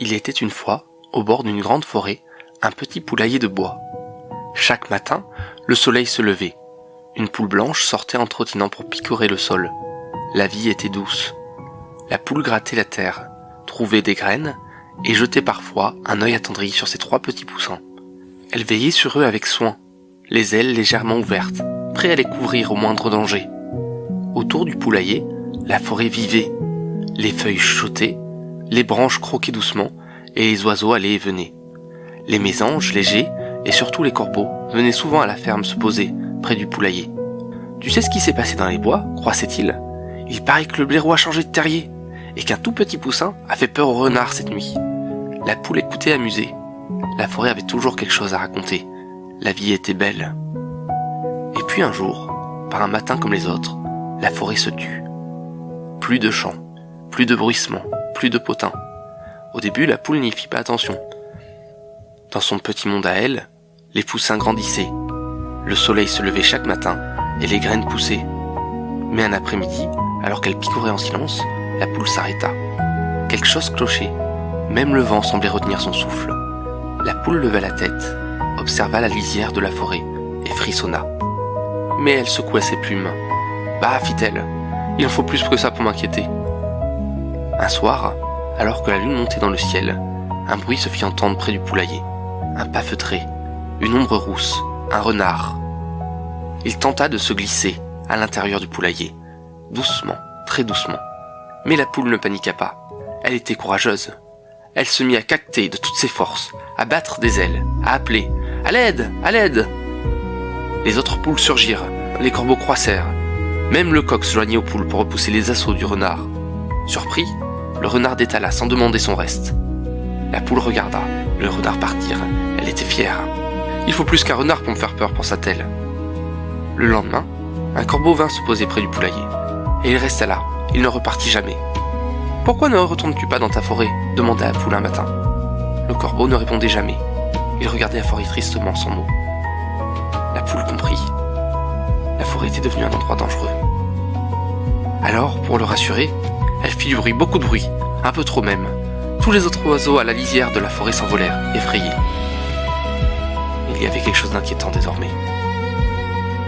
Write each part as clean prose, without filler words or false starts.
Il était une fois, au bord d'une grande forêt, un petit poulailler de bois. Chaque matin, le soleil se levait. Une poule blanche sortait en trottinant pour picorer le sol. La vie était douce. La poule grattait la terre, trouvait des graines et jetait parfois un œil attendri sur ses 3 petits poussins. Elle veillait sur eux avec soin, les ailes légèrement ouvertes, prêt à les couvrir au moindre danger. Autour du poulailler, la forêt vivait. Les feuilles chuchotaient, les branches croquaient doucement et les oiseaux allaient et venaient. Les mésanges, les geais et surtout les corbeaux venaient souvent à la ferme se poser près du poulailler. « Tu sais ce qui s'est passé dans les bois ?» croissait-il. « Il paraît que le blaireau a changé de terrier et qu'un tout petit poussin a fait peur au renard cette nuit. » La poule écoutait amusée. La forêt avait toujours quelque chose à raconter. La vie était belle. Et puis un jour, par un matin comme les autres, la forêt se tut. Plus de chants, plus de bruissements, plus de potins. Au début, la poule n'y fit pas attention. Dans son petit monde à elle, les poussins grandissaient. Le soleil se levait chaque matin et les graines poussaient. Mais un après-midi, alors qu'elle picorait en silence, la poule s'arrêta. Quelque chose clochait. Même le vent semblait retenir son souffle. La poule leva la tête, observa la lisière de la forêt et frissonna. Mais elle secoua ses plumes. « Bah, fit-elle, il en faut plus que ça pour m'inquiéter. » Un soir, alors que la lune montait dans le ciel, un bruit se fit entendre près du poulailler. Un pas feutré, une ombre rousse, un renard. Il tenta de se glisser à l'intérieur du poulailler, doucement, très doucement. Mais la poule ne paniqua pas. Elle était courageuse. Elle se mit à caqueter de toutes ses forces, à battre des ailes, à appeler « À l'aide! À l'aide !» Les autres poules surgirent, les corbeaux croissèrent. Même le coq se joignit aux poules pour repousser les assauts du renard. Surpris, le renard détala sans demander son reste. La poule regarda le renard partir. Elle était fière. « Il faut plus qu'un renard pour me faire peur, pensa-t-elle. » Le lendemain, un corbeau vint se poser près du poulailler. Et il resta là. Il ne repartit jamais. « Pourquoi ne retournes-tu pas dans ta forêt ?» demanda la poule un matin. Le corbeau ne répondait jamais. Il regardait la forêt tristement, sans mots. La poule comprit. La forêt était devenue un endroit dangereux. Alors, pour le rassurer, elle fit du bruit, beaucoup de bruit, un peu trop même. Tous les autres oiseaux à la lisière de la forêt s'envolèrent, effrayés. Il y avait quelque chose d'inquiétant désormais.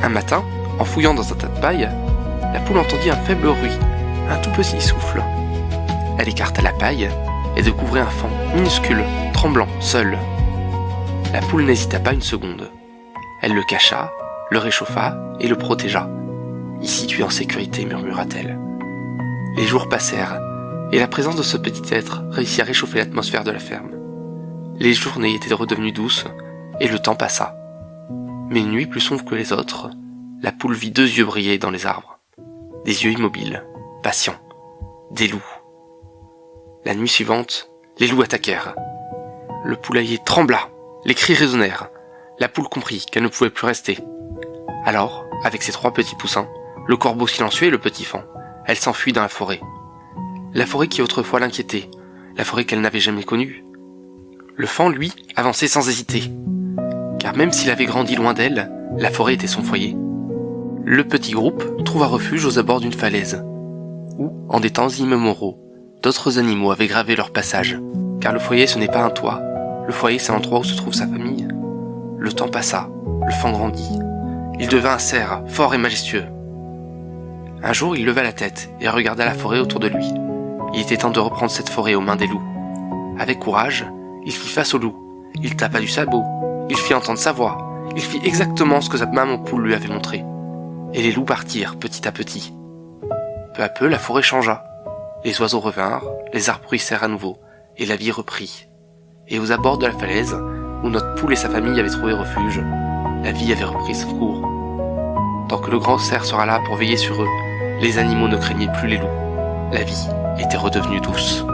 Un matin, en fouillant dans un tas de paille, la poule entendit un faible bruit, un tout petit souffle. Elle écarta la paille et découvrit un faon minuscule, tremblant, seul. La poule n'hésita pas une seconde. Elle le cacha, le réchauffa et le protégea. « Ici tu es en sécurité » murmura-t-elle. Les jours passèrent, et la présence de ce petit être réussit à réchauffer l'atmosphère de la ferme. Les journées étaient redevenues douces, et le temps passa. Mais une nuit plus sombre que les autres, la poule vit 2 yeux briller dans les arbres. Des yeux immobiles, patients, des loups. La nuit suivante, les loups attaquèrent. Le poulailler trembla, les cris résonnèrent. La poule comprit qu'elle ne pouvait plus rester. Alors, avec ses 3 petits poussins, le corbeau silencieux et le petit faon, elle s'enfuit dans la forêt. La forêt qui autrefois l'inquiétait, la forêt qu'elle n'avait jamais connue. Le faon, lui, avançait sans hésiter. Car même s'il avait grandi loin d'elle, la forêt était son foyer. Le petit groupe trouva refuge aux abords d'une falaise, où, en des temps immémoriaux, d'autres animaux avaient gravé leur passage. Car le foyer, ce n'est pas un toit. Le foyer, c'est l'endroit où se trouve sa famille. Le temps passa, le faon grandit. Il devint un cerf, fort et majestueux. Un jour, il leva la tête et regarda la forêt autour de lui. Il était temps de reprendre cette forêt aux mains des loups. Avec courage, il fit face aux loups. Il tapa du sabot. Il fit entendre sa voix. Il fit exactement ce que sa maman poule lui avait montré. Et les loups partirent petit à petit. Peu à peu, la forêt changea. Les oiseaux revinrent, les arbres bruissèrent à nouveau, et la vie reprit. Et aux abords de la falaise, où notre poule et sa famille avaient trouvé refuge, la vie avait repris son cours. Tant que le grand cerf sera là pour veiller sur eux, les animaux ne craignaient plus les loups. La vie était redevenue douce.